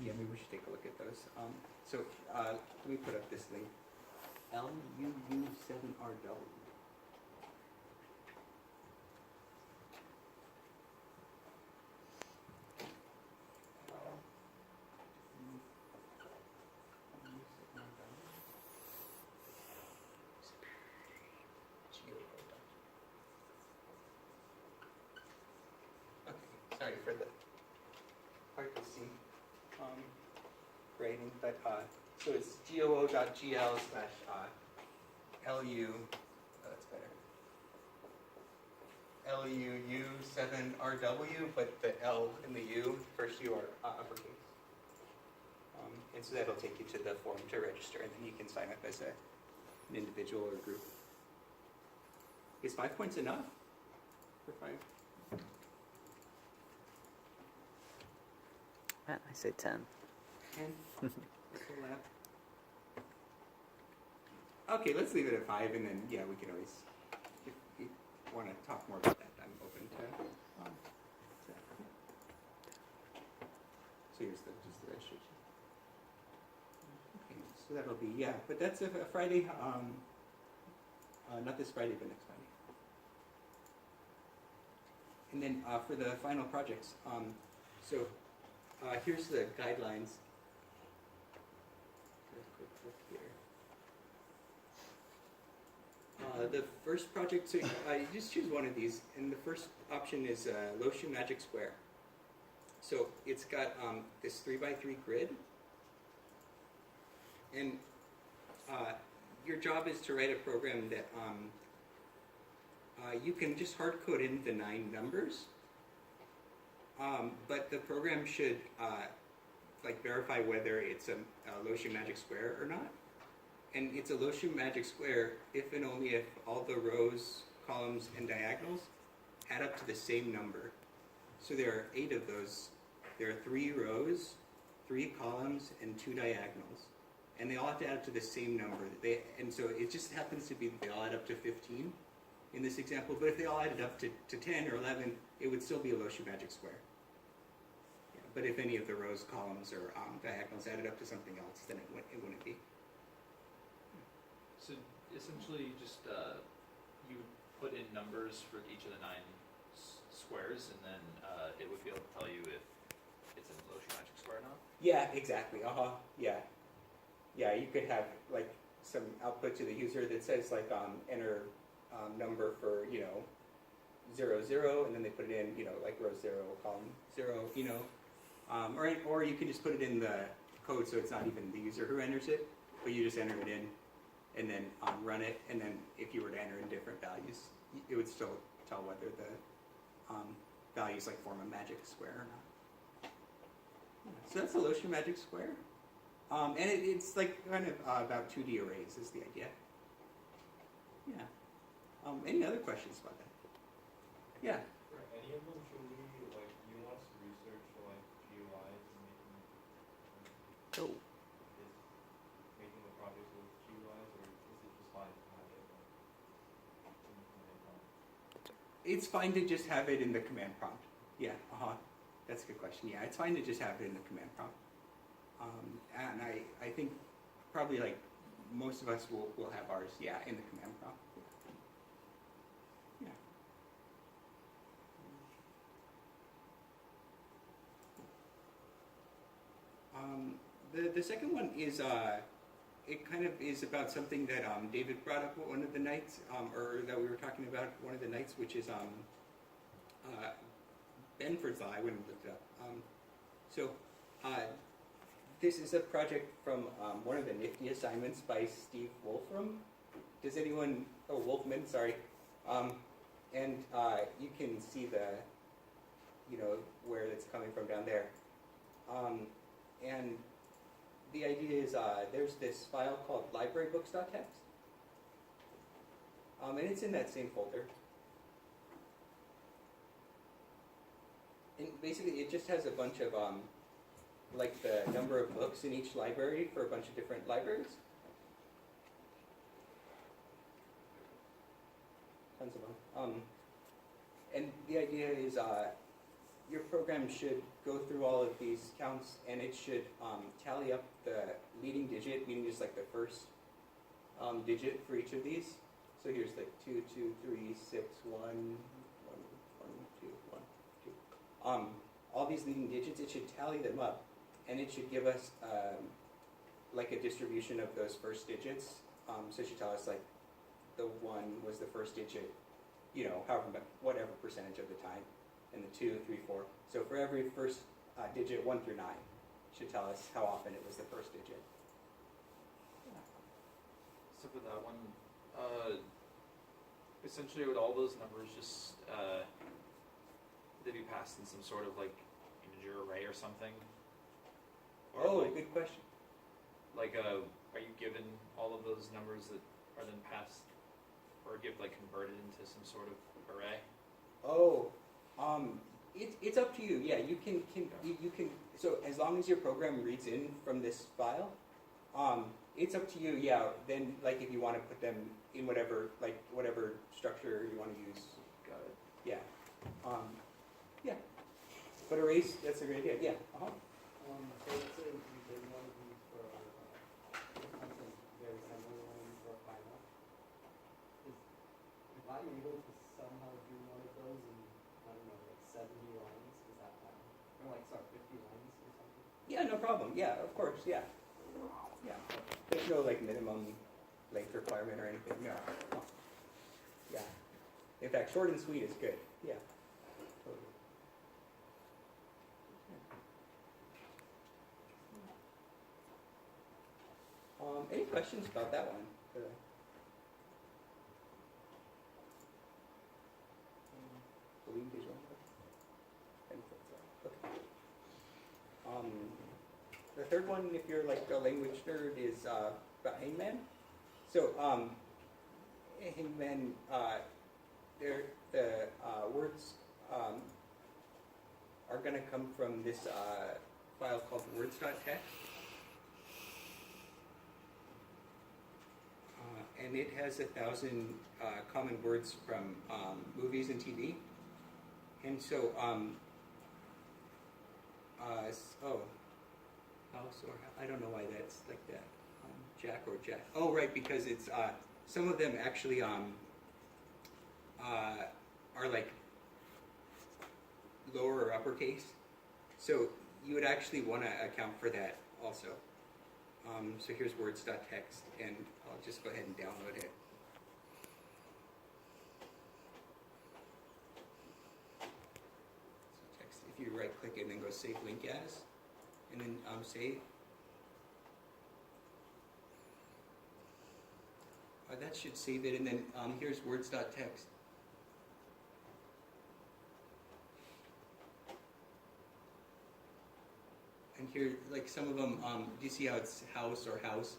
Yeah, maybe we should take a look at those. So let me put up this link. LUU7RW. Okay, sorry for the hard to see grading, but so it's goo.gl/LU, that's better. LUU7RW, but the L and the U, first U are uppercase. And so that'll take you to the form to register, and then you can sign up as an individual or group. Is 5 points enough for 5? I say 10. 10? Okay, let's leave it at 5, and then, yeah, we can always, if you want to talk more about that, I'm open to that. So here's just the registration. Okay, so that'll be, yeah, but that's a Friday, not this Friday, but next Friday. And then for the final projects, so here's the guidelines. Quick look here. The first project, so you just choose one of these, and the first option is Loshu Magic Square. So it's got this 3x3 grid, and your job is to write a program that you can just hard code in the 9 numbers, but the program should like verify whether it's a Loshu Magic Square or not. And it's a Loshu Magic Square if and only if all the rows, columns, and diagonals add up to the same number. So there are 8 of those. There are 3 rows, 3 columns, and 2 diagonals. And they all have to add up to the same number. And so it just happens to be that they all add up to 15 in this example. But if they all added up to 10 or 11, it would still be a Loshu Magic Square. Yeah, but if any of the rows, columns, or diagonals added up to something else, then it wouldn't be. So essentially, just you would put in numbers for each of the 9 squares, and then it would be able to tell you if it's a Loshu Magic Square or not? Yeah, exactly. Yeah. Yeah, you could have like some output to the user that says like enter number for 0, 0, and then they put it in like row 0, column 0, or you could just put it in the code so it's not even the user who enters it, but you just enter it in and then run it, and then if you were to enter in different values, it would still tell whether the values like form a magic square or not. So that's a Loshu Magic Square. And it's like kind of about 2D arrays is the idea. Yeah. Any other questions about that? Yeah. For any of them, should we, like, you want us to research, like, GUIs and Oh. making the projects with GUIs, or is it just fine to have it, like, in the command prompt? It's fine to just have it in the command prompt. Yeah, That's a good question. Yeah, it's fine to just have it in the command prompt. And I think probably like most of us will have ours, yeah, in the command prompt. Yeah. The second one is it kind of is about something that David brought up one of the nights, or that we were talking about one of the nights, which is Benford's Law. I went and looked it up. This is a project from one of the Nifty assignments by Steve Wolfram. Does anyone? Oh, Wolfman. Sorry. And you can see the, where it's coming from down there. And the idea is there's this file called librarybooks.txt. And it's in that same folder. And basically it just has a bunch of, like the number of books in each library for a bunch of different libraries. Tons of them. And the idea is your program should go through all of these counts, and it should tally up the leading digit, meaning just like the first digit for each of these. So here's like 2, 2, 3, 6, 1, 1, 1, 2, 1, 2. All these leading digits, it should tally them up, and it should give us like a distribution of those first digits. So it should tell us like the 1 was the first digit, you know, whatever percentage of the time, and the 2, 3, 4. So for every first digit, 1 through 9, it should tell us how often it was the first digit. So for that one, essentially would all those numbers just, they be passed in some sort of like integer array or something? Or Oh, like, good question. like, are you given all of those numbers that are then passed, or converted into some sort of array? Oh, it's up to you. Yeah, you can you can. So as long as your program reads in from this file, it's up to you. Yeah. Then like if you want to put them in whatever structure you want to use. Got it. Yeah. Yeah. But arrays, that's a great idea. Yeah. So let's say we did one of these for something very similar one for final. If I'm able to somehow do one of those in, I don't know, like 70 lines, is that fine? Or like, sorry, 50 lines or something? Yeah. No problem. Yeah. Of course. Yeah. Yeah. There's no like minimum length requirement or anything. No. No. Yeah. In fact, short and sweet is good. Yeah. Totally. Any questions about that one? The lead visual. Okay. The third one, if you're like a language nerd, is about Hangman. So Hangman, the words are going to come from this file called words.txt. And it has 1,000 common words from movies and TV. And so, house or I don't know why that's like that. Jack or Jack. Oh, right, because it's some of them actually are like lower or uppercase. So you would actually want to account for that also. So here's words.txt, and I'll just go ahead and download it. So text, if you right click it and then go save link as, and then save. That should save it, and then here's words.txt. And here, like some of them, do you see how it's house or house?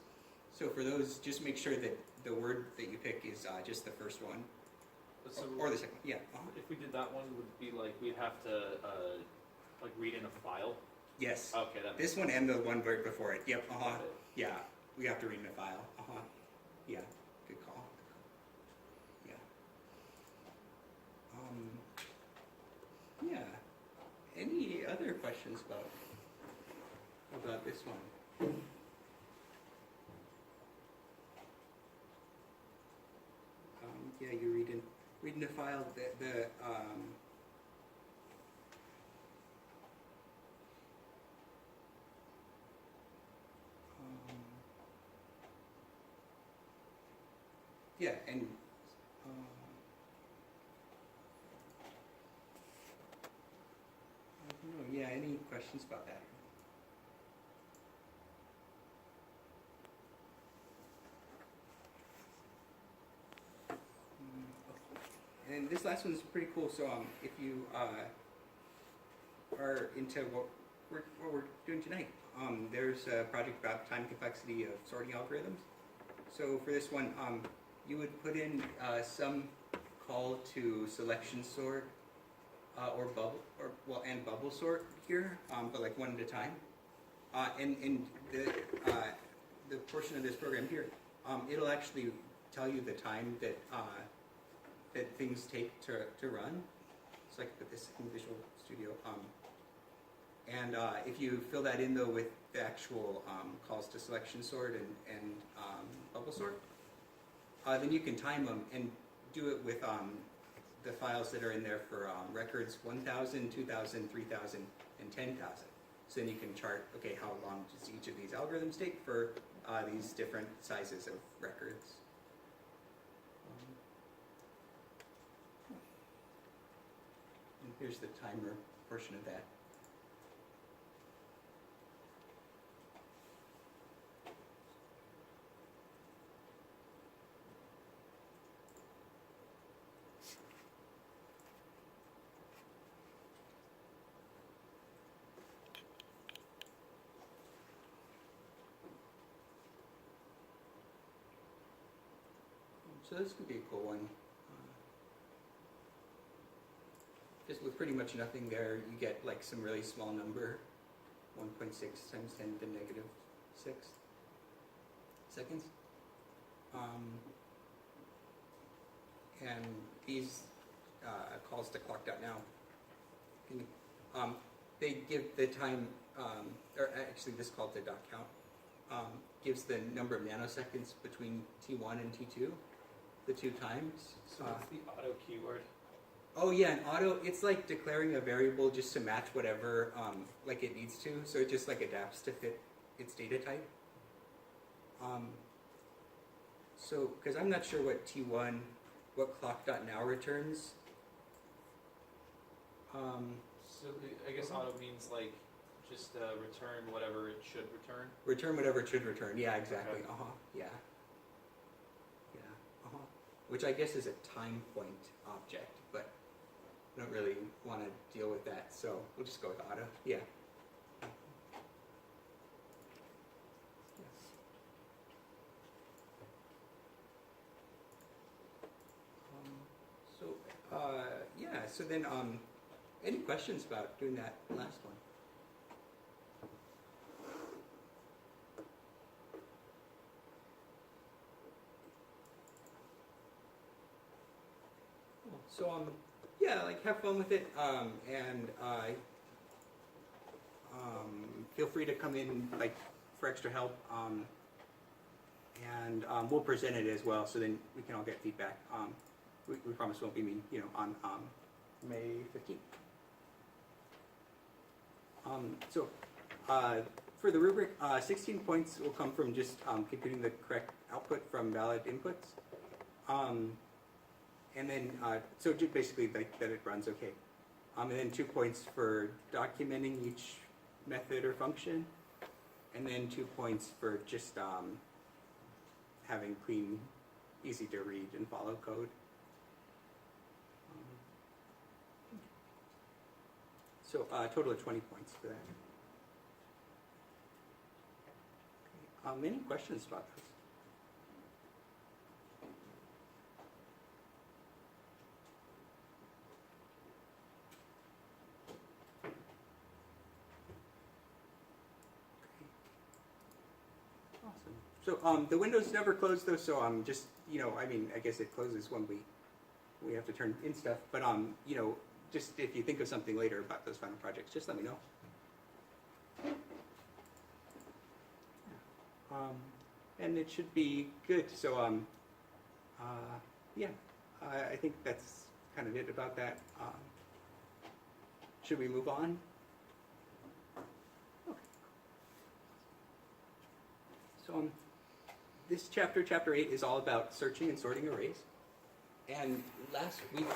So for those, just make sure that the word that you pick is just the first one, So or the second. Yeah. if we did that one, would it be like we'd have to like read in a file? Yes. Okay, that makes This one and the one right before it. Yep. sense. Yeah. We have to read in a file. Yeah. Good call. Yeah. Yeah. Any other questions about this one? Yeah, you read in the file yeah, and I don't know. Yeah, any questions about that? And this last one's pretty cool. So if you are into what we're doing tonight, there's a project about time complexity of sorting algorithms. So for this one, you would put in some call to selection sort or bubble and bubble sort here, but like one at a time. And the portion of this program here, it'll actually tell you the time that that things take to run. So I can put this in Visual Studio. And if you fill that in though with the actual calls to selection sort and bubble sort, then you can time them and do it with the files that are in there for records 1,000, 2,000, 3,000, and 10,000. So then you can chart, okay, how long does each of these algorithms take for these different sizes of records. And here's the timer portion of that. So this could be a cool one. Just with pretty much nothing there, you get like some really small number, 1.6 times 10 to the negative 6 seconds. And these calls to clock.now, they give the time, or actually this call to dot count, gives the number of nanoseconds between T1 and T2. The two times. So what's the auto keyword? Oh yeah, and auto, it's like declaring a variable just to match whatever like it needs to. So it just like adapts to fit its data type. So, because I'm not sure what T1, what clock.now returns. So I guess auto means like just return whatever it should return. Return whatever it should return. Yeah, exactly. Okay. Yeah. Which I guess is a time point object, but I don't really want to deal with that, so we'll just go with auto. Yeah. So then, any questions about doing that last one? So yeah, like have fun with it, and feel free to come in like for extra help, and we'll present it as well, so then we can all get feedback. We promise we won't be meeting, on May 15th. So for the rubric, 16 points will come from just computing the correct output from valid inputs. And then, so basically like that it runs okay. And then 2 points for documenting each method or function. And then 2 points for just having clean, easy to read and follow code. So a total of 20 points for that. Any questions about this? So the window's never closed though, so just, I mean, I guess it closes when we have to turn in stuff, but just if you think of something later about those final projects, just let me know. And it should be good, so yeah, I think that's kind of it about that. Should we move on? Okay. So this chapter, chapter 8, is all about searching and sorting arrays. And last week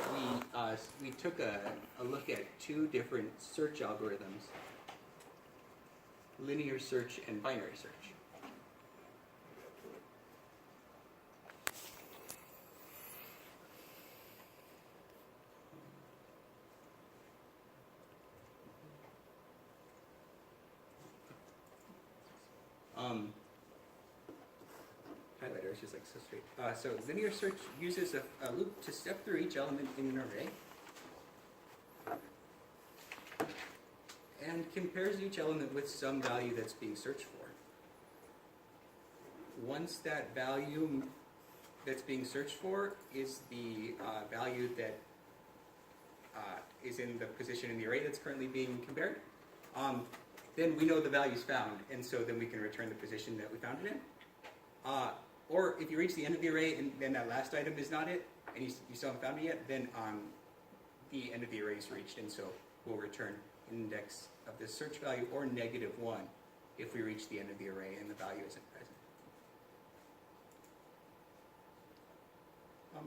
we took a look at 2 different search algorithms, linear search and binary search. Highlighter is just like so straight. So linear search uses a loop to step through each element in an array and compares each element with some value that's being searched for. Once that value that's being searched for is the value that is in the position in the array that's currently being compared, then we know the value's found, and so then we can return the position that we found it in. Or if you reach the end of the array and then that last item is not it, and you still haven't found it yet, then the end of the array is reached, and so we'll return an index of the search value or -1 if we reach the end of the array and the value isn't present.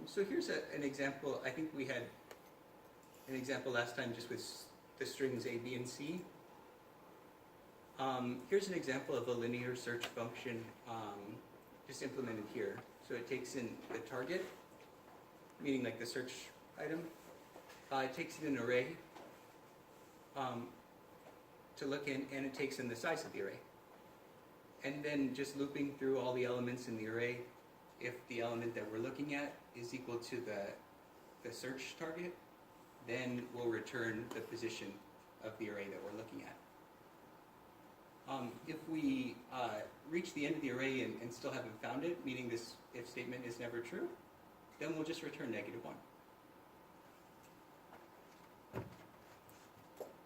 So here's an example. I think we had an example last time just with the strings A, B, and C. Here's an example of a linear search function just implemented here. So it takes in the target, meaning like the search item. It takes in an array to look in, and it takes in the size of the array. And then just looping through all the elements in the array, if the element that we're looking at is equal to the search target, then we'll return the position of the array that we're looking at. If we reach the end of the array and still haven't found it, meaning this if statement is never true, then we'll just return -1.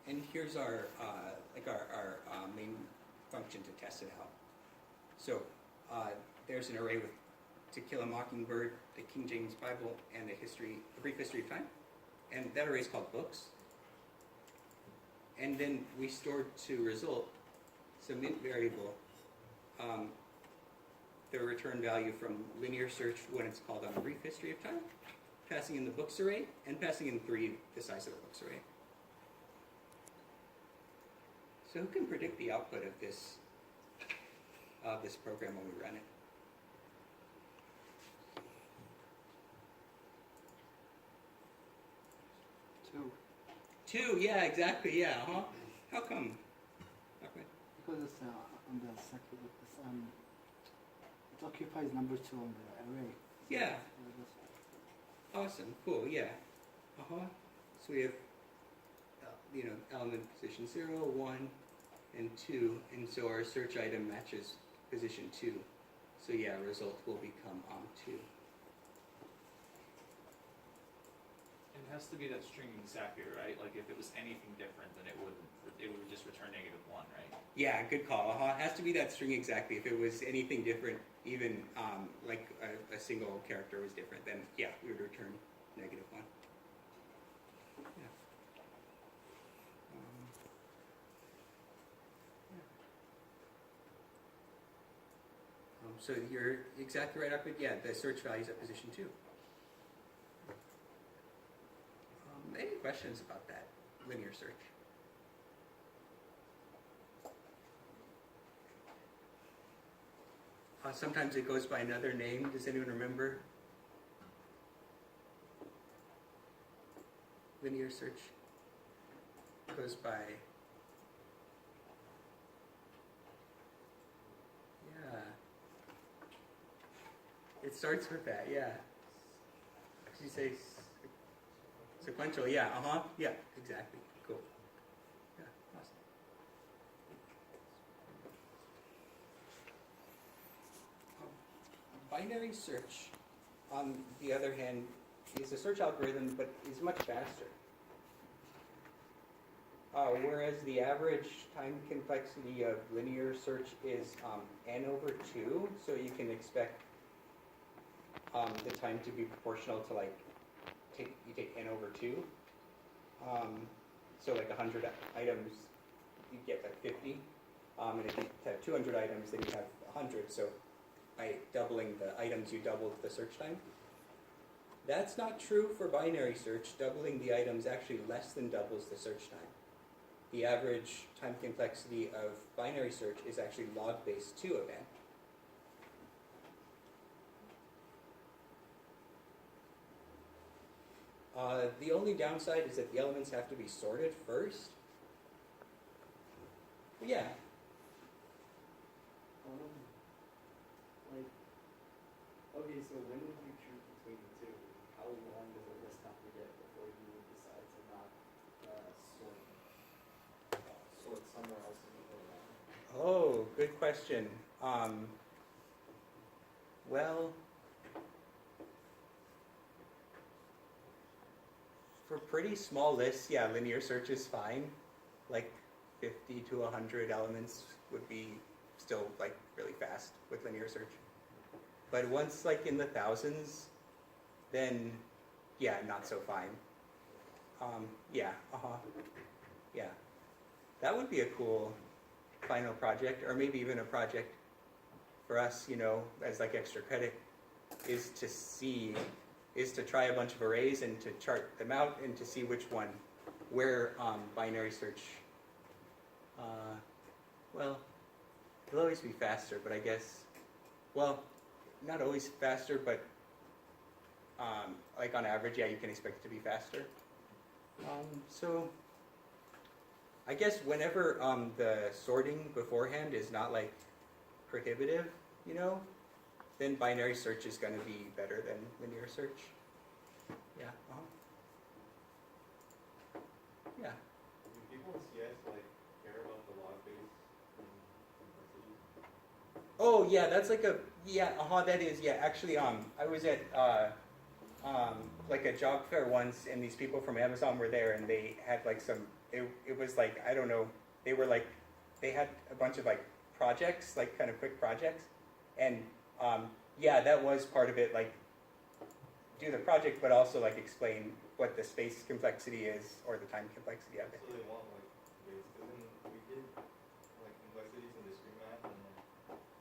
And here's our main function to test it out. So there's an array with To Kill a Mockingbird, the King James Bible, and a brief history of time. And that array is called books. And then we stored to result some int variable, the return value from linear search when it's called on a brief history of time, passing in the books array, and passing in 3, the size of the books array. So who can predict the output of this program when we run it? Two, yeah, exactly, yeah, huh? How come? Okay. Because it's on the circuit, it occupies number 2 on the array. Yeah. So that's- Awesome, cool, yeah. So we have, element position 0, 1, and 2, and so our search item matches position 2. So yeah, result will become 2. It has to be that string exactly, right? Like if it was anything different, then it would just return -1, right? Yeah, good call. It has to be that string exactly. If it was anything different, even like a single character was different, then yeah, we would return -1. Yeah. So you're exactly right up at, yeah, the search value is at position 2. Any questions about that linear search? Sometimes it goes by another name. Does anyone remember? Linear search goes by, yeah. It starts with that, yeah. Did you say sequential? Yeah, yeah, exactly. Cool. Yeah, awesome. Binary search, on the other hand, is a search algorithm, but is much faster. Whereas the average time complexity of linear search is n/2, so you can expect the time to be proportional to you take n/2. So like 100 items, you get like 50. And if you have 200 items, then you have 100. So by doubling the items, you doubled the search time. That's not true for binary search. Doubling the items actually less than doubles the search time. The average time complexity of binary search is actually log base 2 of n. The only downside is that the elements have to be sorted first. But yeah. Okay, so when would you choose between the two? How long does a list have to get before you would decide to not sort somewhere else in the program? Oh, good question. Well, for pretty small lists, yeah, linear search is fine. Like 50 to 100 elements would be still like really fast with linear search. But once like in the thousands, then yeah, not so fine. Yeah, yeah. That would be a cool final project, or maybe even a project for us, you know, as like extra credit, is to try a bunch of arrays and to chart them out and to see which one, where binary search, well, it'll always be faster, but I guess, well, not always faster, but like on average, yeah, you can expect it to be faster. So I guess whenever the sorting beforehand is not like prohibitive, you know, then binary search is going to be better than linear search. Yeah. Yeah. Do people in CS like care about the log base complexity? Oh yeah, that's like a that is actually I was at like a job fair once, and these people from Amazon were there, and they had like some it was like, I don't know, they had a bunch of like projects, like kind of quick projects, and yeah, that was part of it, like do the project but also like explain what the space complexity is or the time complexity of it. So they want like base, because then we did like complexities in discrete math, and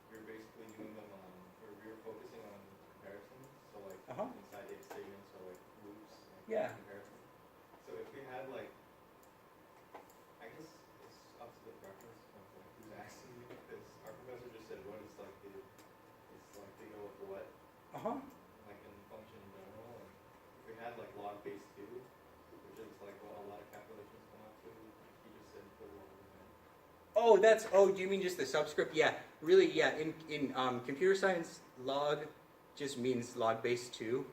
we were basically doing them on, or we were focusing on comparisons, so like inside if statements or like loops and Yeah. comparison. So if we had like, I guess it's up to the preference of like who's asking you, because our professor just said what, it's like they go with what, like in function in general, and if we had like log base 2, which is like what a lot of calculations come out to, he just said put log in there. Do you mean just the subscript? Yeah, really, yeah, in computer science, log just means log base 2.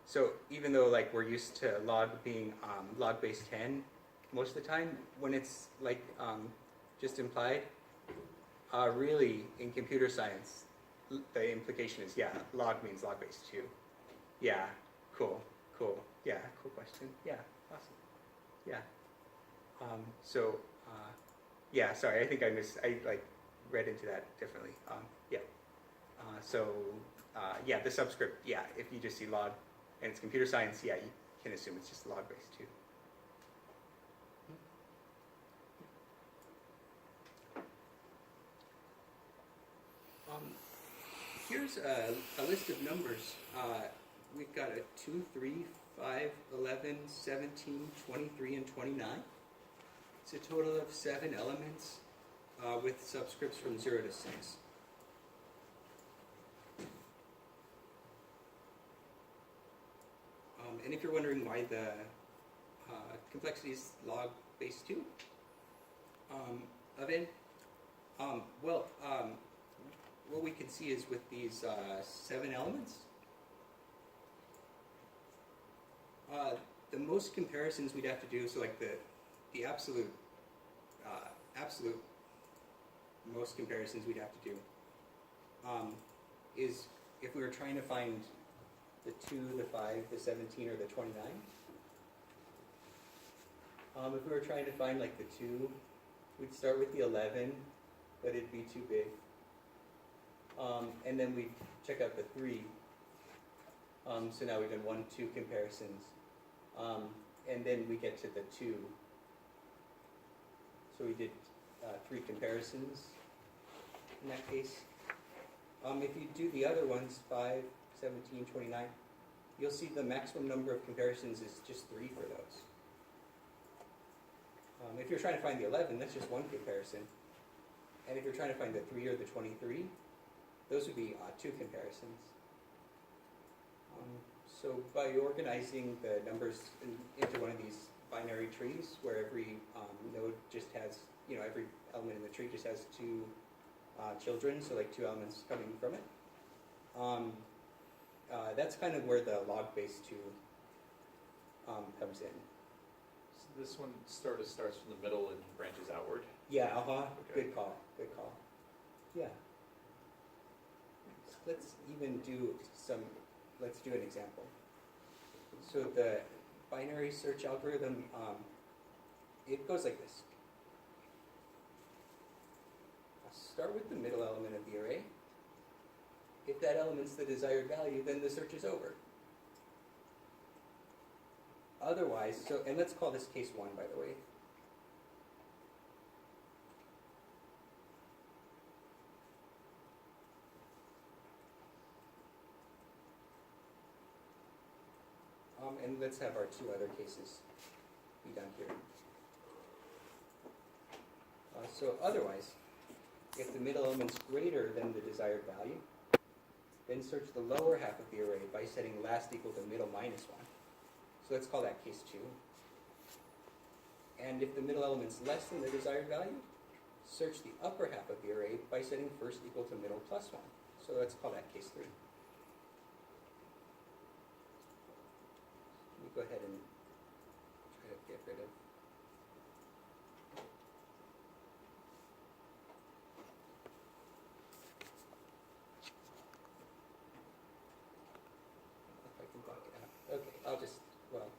So even though like we're used to log being log base 10 most of the time, when it's like just implied, really in computer science, the implication is, yeah, log means log base 2. Yeah, cool. Yeah, cool question. Yeah, awesome. Yeah. Yeah, sorry, I think I like read into that differently. Yeah. Yeah, the subscript, yeah, if you just see log and it's computer science, yeah, you can assume it's just log base 2. Here's a list of numbers. We've got a 2, 3, 5, 11, 17, 23, and 29. It's a total of 7 elements with subscripts from 0 to 6. And if you're wondering why the complexity is log base 2 of n, what we can see is with these 7 elements, the most comparisons we'd have to do, so like the absolute most comparisons we'd have to do is if we were trying to find the 2, the 5, the 17, or the 29. If we were trying to find like the 2, we'd start with the 11, but it'd be too big. And then we'd check out the 3. So now we've done 1, 2 comparisons. And then we get to the 2. So we did 3 comparisons in that case. If you do the other ones, 5, 17, 29, you'll see the maximum number of comparisons is just 3 for those. If you're trying to find the 11, that's just 1 comparison. And if you're trying to find the 3 or the 23, those would be 2 comparisons. So by organizing the numbers into one of these binary trees, where every node just has, every element in the tree just has 2 children, so like 2 elements coming from it. That's kind of where the log base 2 comes in. So this one starts from the middle and branches outward. Yeah, Okay. Good call. Yeah. Let's do an example. So binary search algorithm, it goes like this. I'll start with the middle element of the array. If that element's the desired value, then the search is over. Otherwise, and let's call this case 1, by the way. And let's have our 2 other cases be done here. So otherwise, if the middle element's greater than the desired value, then search the lower half of the array by setting last equal to middle minus 1. So let's call that case 2. And if the middle element's less than the desired value, search the upper half of the array by setting first equal to middle plus 1. So let's call that case 3. Let me go ahead and try to get rid of. If I can block it out. Okay, I'll just, well,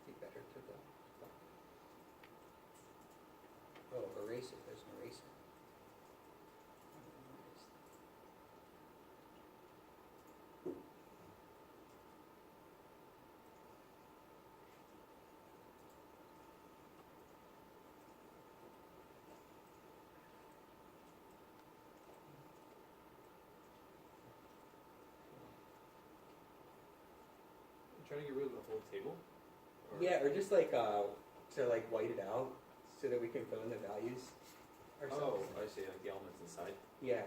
be better to the block. Oh, eraser, there's an eraser. Trying to get rid of the whole table? Or- Yeah, or just like to like white it out so that we can fill in the values Oh, ourselves. I see, like the elements inside. Yeah.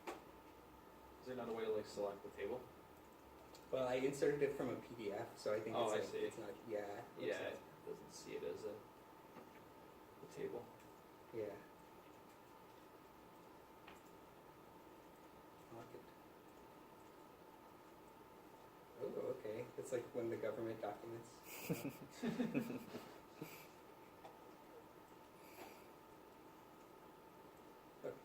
Is there another way to like select the table? Well, I inserted it from a PDF, so I think Oh, it's I like, see. it's not. Yeah. it's Yeah, like- it doesn't see it as a table. Yeah. Pocket. Oh, okay. It's like when the government documents. Okay.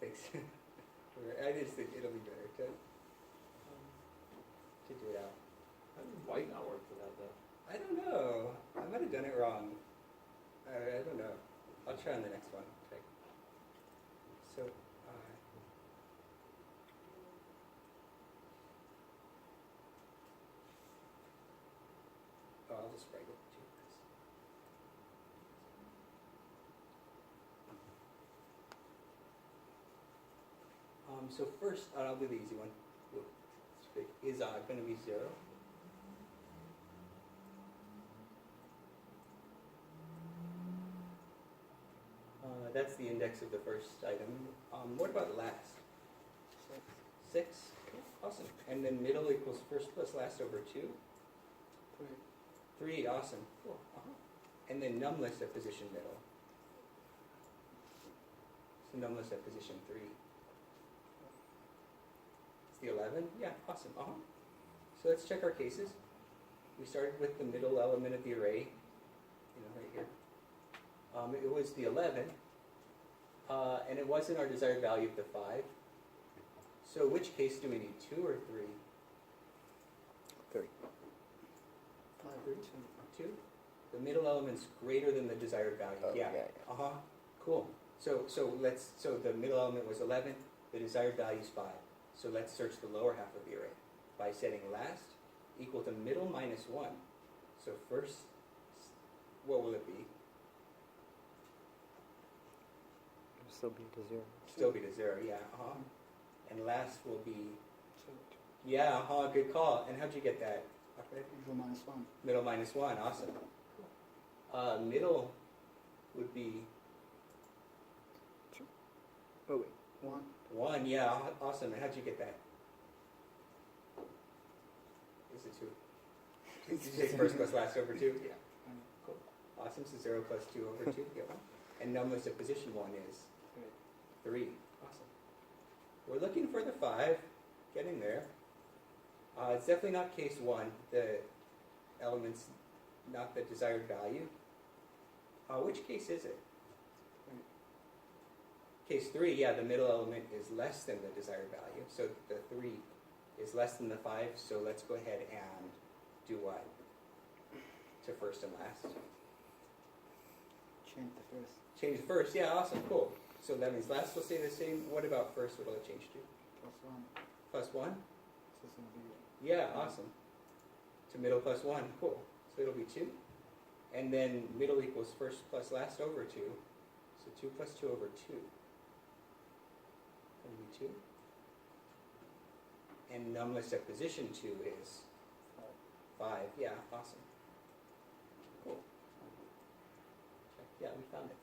Thanks. I just think it'll be better to do it out. How did white not work for that though? I don't know. I might have done it wrong. I don't know. I'll try on the next one. Okay. So, I'll just write it too. So first, I'll do the easy one. Is going to be 0. That's the index of the first item. What about last? 6. Awesome. And then middle equals first plus last over 2. 3. Awesome. Cool. And then numless at position middle. So numless at position 3. It's the 11? Yeah, awesome. So let's check our cases. We started with the middle element of the array, right here. It was the 11, and it wasn't our desired value of the 5. So which case do we need, 2 or 3? 3. 2? The middle element's greater than the desired value. Oh, yeah. yeah. Cool. So the middle element was 11. The desired value is 5. So let's search the lower half of the array by setting last equal to middle minus 1. So first, what will it be? It'll still be to 0. Still be to 0. Yeah. And last will be. Yeah. Good call. And how'd you get that? Equal minus 1. Middle minus 1. Awesome. Middle would be Oh, wait. 1. 1. Yeah. Awesome. And how'd you get that? Is it 2? Did you say first plus last over 2? Yeah. Cool. Awesome. So 0 plus 2 over 2. Yeah. And numless at position 1 is 3. Awesome. We're looking for the 5. Getting there. It's definitely not case 1. The element's not the desired value. Which case is it? Case 3, yeah, the middle element is less than the desired value. So the 3 is less than the 5, so let's go ahead and do what? To first and last. Change the first. Change first, yeah, awesome, cool. So that means last will stay the same. What about first? What will it change to? Plus one. +1? So it's gonna be Yeah, awesome. To middle plus 1, cool. So it'll be 2. And then middle equals first plus last over 2. So 2 plus 2 over 2. That'll be 2. And num list at position 2 is 5. Yeah, awesome. Cool. Yeah, we found it.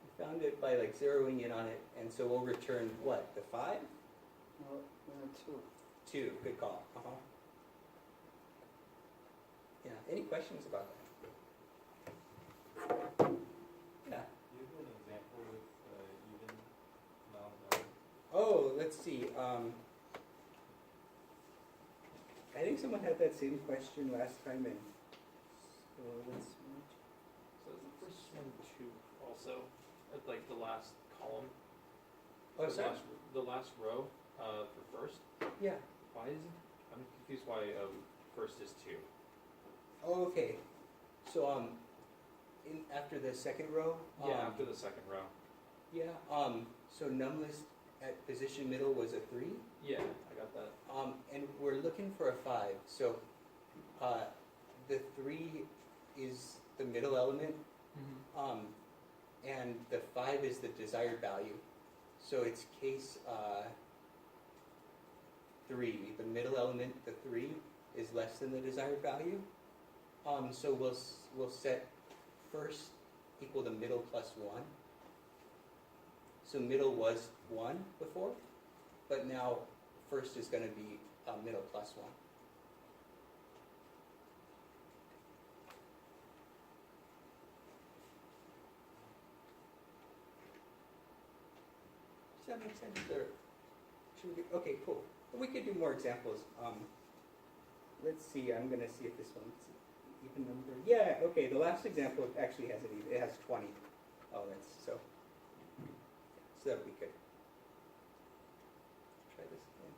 We found it by like zeroing in on it, and so we'll return what? The 5? well, two. 2. Good call. Yeah. Any questions about that? Yeah. Do you have an example with even amount of Oh, let's see. I think someone had that same question last time, and so let's. So is the first one 2 also, at like the last column? Oh, the sorry. the last row, for first? Yeah. Why is it, I'm confused why, first is 2. Oh, okay. So in after the second row. Yeah, after the second row. Yeah. So num list at position middle was a 3. Yeah, I got that. And we're looking for a 5. So the 3 is the middle element. And the 5 is the desired value. So it's case 3. The middle element, the 3, is less than the desired value. So we'll set first equal to middle plus 1. So middle was 1 before, but now first is going to be middle plus 1. Does that make sense? Or should we? Okay, cool. We could do more examples. Let's see. I'm going to see if this one's even number. Yeah. Okay. The last example actually has it even. It has 20 elements. So that'll be good. Try this again.